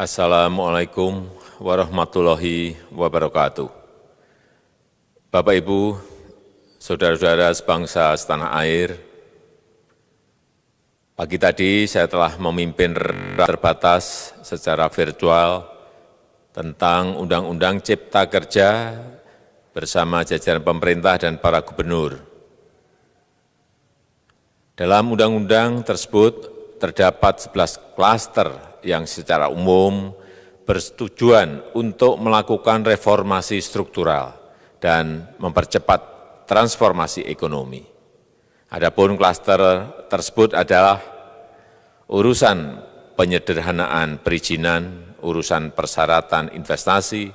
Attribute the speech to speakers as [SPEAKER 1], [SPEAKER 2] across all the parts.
[SPEAKER 1] Assalamualaikum warahmatullahi wabarakatuh. Bapak, Ibu, saudara-saudara sebangsa setanah air, pagi tadi saya telah memimpin rapat terbatas secara virtual tentang Undang-Undang Cipta Kerja bersama jajaran pemerintah dan para gubernur. Dalam undang-undang tersebut terdapat 11 klaster yang secara umum bertujuan untuk melakukan reformasi struktural dan mempercepat transformasi ekonomi. Adapun klaster tersebut adalah urusan penyederhanaan perizinan, urusan persyaratan investasi,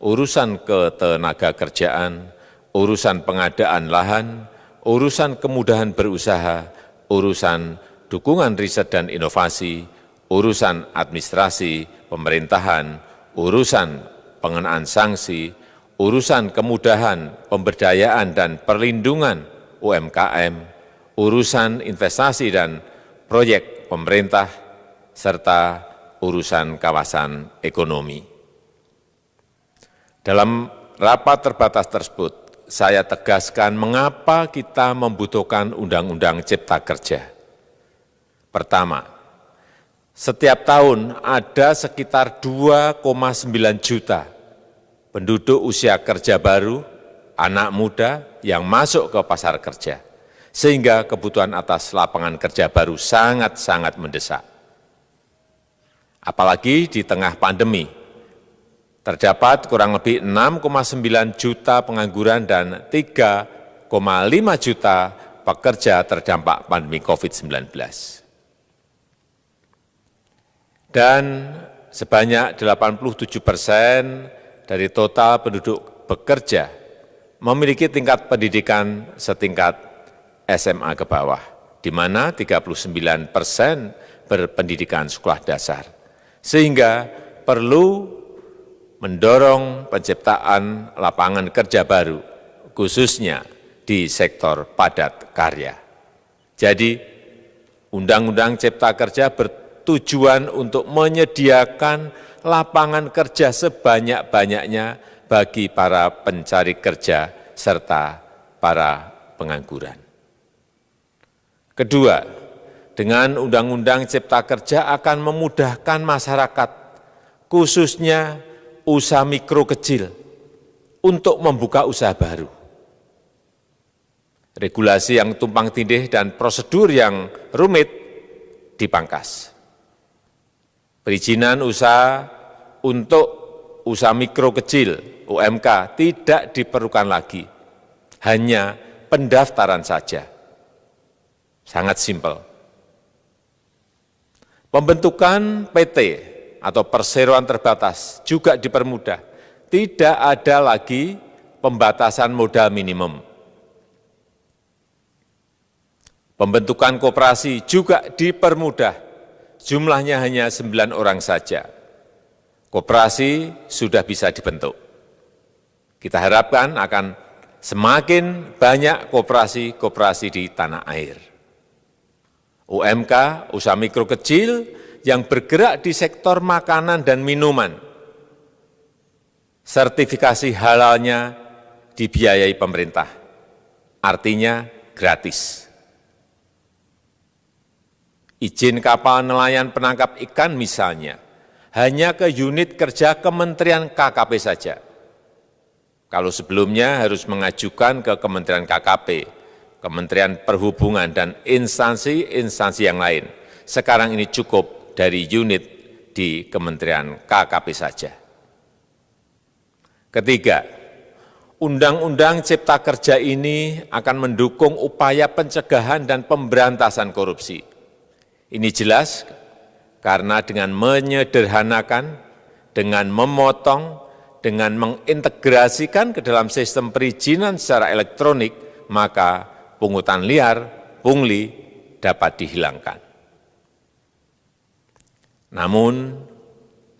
[SPEAKER 1] urusan ketenagakerjaan, urusan pengadaan lahan, urusan kemudahan berusaha, urusan dukungan riset dan inovasi, urusan administrasi pemerintahan, urusan pengenaan sanksi, urusan kemudahan pemberdayaan dan perlindungan UMKM, urusan investasi dan proyek pemerintah, serta urusan kawasan ekonomi. Dalam rapat terbatas tersebut, saya tegaskan mengapa kita membutuhkan Undang-Undang Cipta Kerja. Pertama, setiap tahun ada sekitar 2,9 juta penduduk usia kerja baru, anak muda yang masuk ke pasar kerja, sehingga kebutuhan atas lapangan kerja baru sangat-sangat mendesak. Apalagi di tengah pandemi, terdapat kurang lebih 6,9 juta pengangguran dan 3,5 juta pekerja terdampak pandemi COVID-19. Dan sebanyak 87% dari total penduduk bekerja memiliki tingkat pendidikan setingkat SMA ke bawah, di mana 39% berpendidikan sekolah dasar. Sehingga perlu mendorong penciptaan lapangan kerja baru, khususnya di sektor padat karya. Jadi, Undang-Undang Cipta Kerja bertujuan untuk menyediakan lapangan kerja sebanyak-banyaknya bagi para pencari kerja serta para pengangguran. Kedua, dengan Undang-Undang Cipta Kerja akan memudahkan masyarakat, khususnya usaha mikro kecil, untuk membuka usaha baru. Regulasi yang tumpang tindih dan prosedur yang rumit dipangkas. Perizinan usaha untuk usaha mikro kecil (UMK) tidak diperlukan lagi, hanya pendaftaran saja. Sangat simpel. Pembentukan PT atau perseroan terbatas juga dipermudah. Tidak ada lagi pembatasan modal minimum. Pembentukan koperasi juga dipermudah. Jumlahnya hanya 9 orang saja. Koperasi sudah bisa dibentuk. Kita harapkan akan semakin banyak koperasi-koperasi di tanah air. UMK, usaha mikro kecil yang bergerak di sektor makanan dan minuman. Sertifikasi halalnya dibiayai pemerintah, artinya gratis. Izin kapal nelayan penangkap ikan misalnya, hanya ke unit kerja Kementerian KKP saja. Kalau sebelumnya harus mengajukan ke Kementerian KKP, Kementerian Perhubungan, dan instansi-instansi yang lain. Sekarang ini cukup dari unit di Kementerian KKP saja. Ketiga, Undang-Undang Cipta Kerja ini akan mendukung upaya pencegahan dan pemberantasan korupsi. Ini jelas karena dengan menyederhanakan, dengan memotong, dengan mengintegrasikan ke dalam sistem perizinan secara elektronik, maka pungutan liar, pungli dapat dihilangkan. Namun,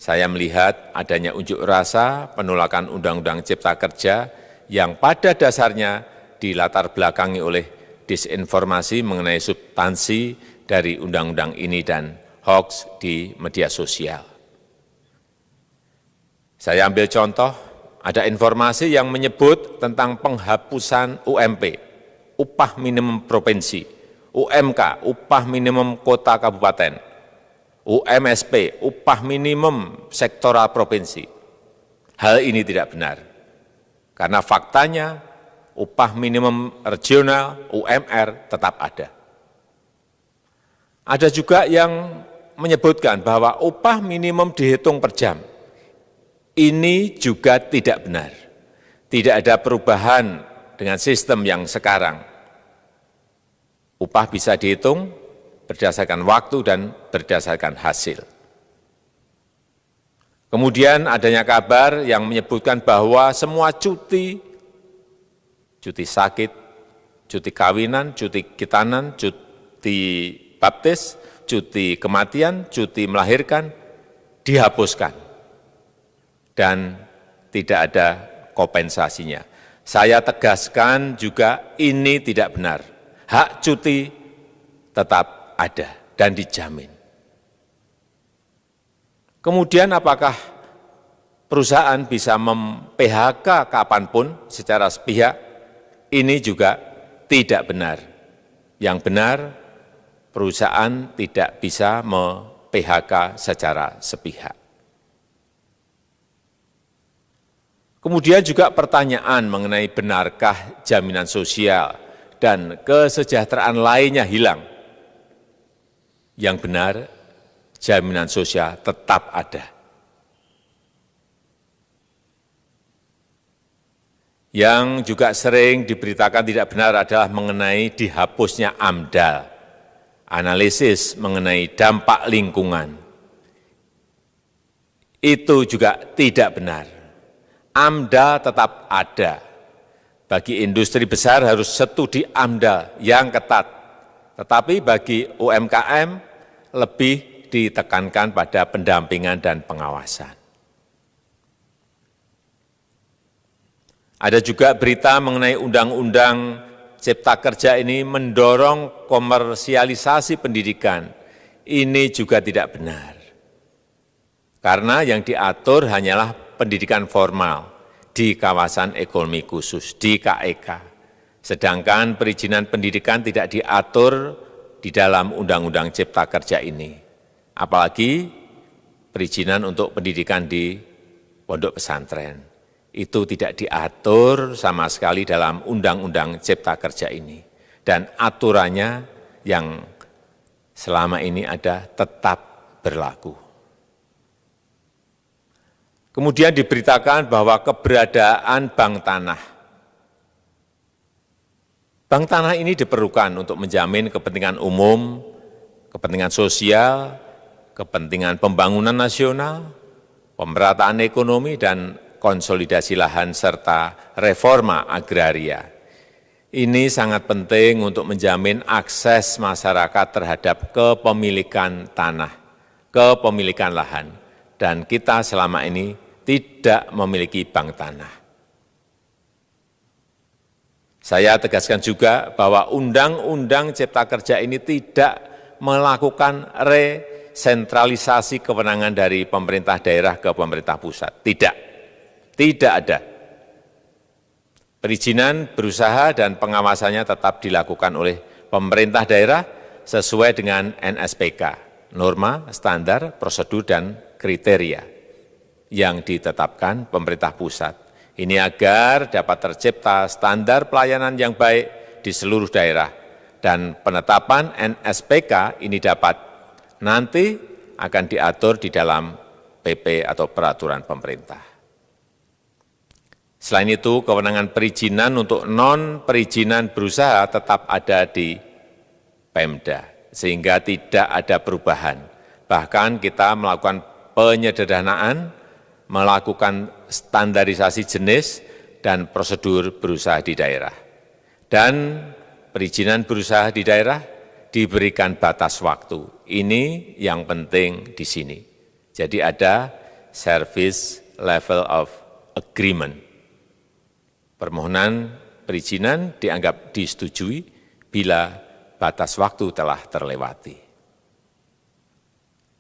[SPEAKER 1] saya melihat adanya unjuk rasa penolakan Undang-Undang Cipta Kerja yang pada dasarnya dilatar belakangi oleh disinformasi mengenai substansi dari undang-undang ini dan hoax di media sosial. Saya ambil contoh, ada informasi yang menyebut tentang penghapusan UMP, upah minimum provinsi, UMK, upah minimum kota kabupaten, UMSP, upah minimum sektoral provinsi. Hal ini tidak benar, karena faktanya upah minimum regional, UMR, tetap ada. Ada juga yang menyebutkan bahwa upah minimum dihitung per jam. Ini juga tidak benar. Tidak ada perubahan dengan sistem yang sekarang. Upah bisa dihitung berdasarkan waktu dan berdasarkan hasil. Kemudian adanya kabar yang menyebutkan bahwa semua cuti sakit, cuti kawinan, cuti khitanan, cuti baptis, cuti kematian, cuti melahirkan, dihapuskan. Dan tidak ada kompensasinya. Saya tegaskan juga ini tidak benar. Hak cuti tetap ada dan dijamin. Kemudian apakah perusahaan bisa mem-PHK kapanpun secara sepihak? Ini juga tidak benar. Yang benar, perusahaan tidak bisa me-PHK secara sepihak. Kemudian juga pertanyaan mengenai benarkah jaminan sosial dan kesejahteraan lainnya hilang. Yang benar, jaminan sosial tetap ada. Yang juga sering diberitakan tidak benar adalah mengenai dihapusnya AMDAL, analisis mengenai dampak lingkungan. Itu juga tidak benar. AMDAL tetap ada. Bagi industri besar harus studi AMDAL yang ketat. Tetapi bagi UMKM lebih ditekankan pada pendampingan dan pengawasan. Ada juga berita mengenai Undang-Undang Cipta Kerja ini mendorong komersialisasi pendidikan. Ini juga tidak benar. Karena yang diatur hanyalah pendidikan formal di kawasan ekonomi khusus, di KEK. Sedangkan perizinan pendidikan tidak diatur di dalam Undang-Undang Cipta Kerja ini. Apalagi perizinan untuk pendidikan di pondok pesantren. Itu tidak diatur sama sekali dalam Undang-Undang Cipta Kerja ini. Dan aturannya yang selama ini ada tetap berlaku. Kemudian diberitakan bahwa keberadaan bank tanah. Bank tanah ini diperlukan untuk menjamin kepentingan umum, kepentingan sosial, kepentingan pembangunan nasional, pemerataan ekonomi, dan konsolidasi lahan serta reforma agraria. Ini sangat penting untuk menjamin akses masyarakat terhadap kepemilikan tanah, kepemilikan lahan, dan kita selama ini tidak memiliki bank tanah. Saya tegaskan juga bahwa Undang-Undang Cipta Kerja ini tidak melakukan resentralisasi kewenangan dari pemerintah daerah ke pemerintah pusat. Tidak ada. Perizinan berusaha dan pengawasannya tetap dilakukan oleh pemerintah daerah sesuai dengan NSPK, norma, standar, prosedur, dan kriteria yang ditetapkan pemerintah pusat. Ini agar dapat tercipta standar pelayanan yang baik di seluruh daerah, dan penetapan NSPK ini dapat nanti akan diatur di dalam PP atau peraturan pemerintah. Selain itu, kewenangan perizinan untuk non-perizinan berusaha tetap ada di Pemda, sehingga tidak ada perubahan. Bahkan kita melakukan penyederhanaan, melakukan standarisasi jenis dan prosedur berusaha di daerah. Dan perizinan berusaha di daerah diberikan batas waktu. Ini yang penting di sini. Jadi ada service level of agreement. Permohonan perizinan dianggap disetujui bila batas waktu telah terlewati.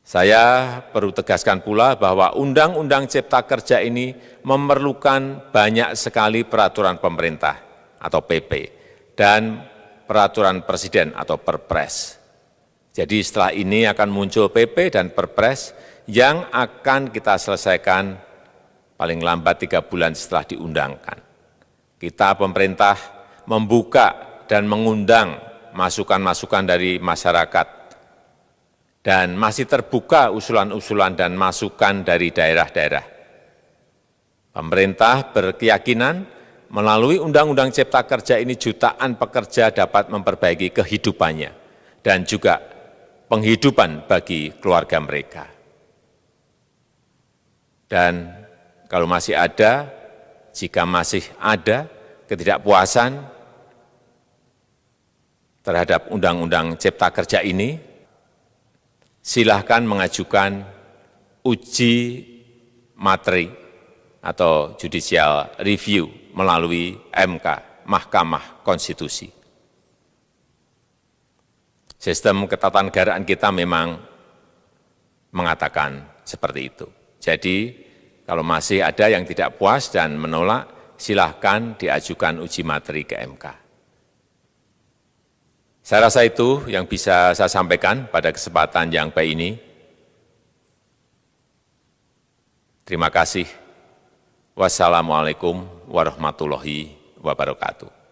[SPEAKER 1] Saya perlu tegaskan pula bahwa Undang-Undang Cipta Kerja ini memerlukan banyak sekali peraturan pemerintah atau PP dan peraturan presiden atau Perpres. Jadi setelah ini akan muncul PP dan Perpres yang akan kita selesaikan paling lambat 3 bulan setelah diundangkan. Kita pemerintah membuka dan mengundang masukan-masukan dari masyarakat dan masih terbuka usulan-usulan dan masukan dari daerah-daerah. Pemerintah berkeyakinan melalui Undang-Undang Cipta Kerja ini jutaan pekerja dapat memperbaiki kehidupannya dan juga penghidupan bagi keluarga mereka. Dan kalau masih ada, jika masih ada ketidakpuasan terhadap Undang-Undang Cipta Kerja ini, silahkan mengajukan uji materi atau judicial review melalui MK, Mahkamah Konstitusi. Sistem ketatanegaraan kita memang mengatakan seperti itu. Jadi, kalau masih ada yang tidak puas dan menolak, silahkan diajukan uji materi ke MK. Saya rasa itu yang bisa saya sampaikan pada kesempatan yang baik ini. Terima kasih. Wassalamualaikum warahmatullahi wabarakatuh.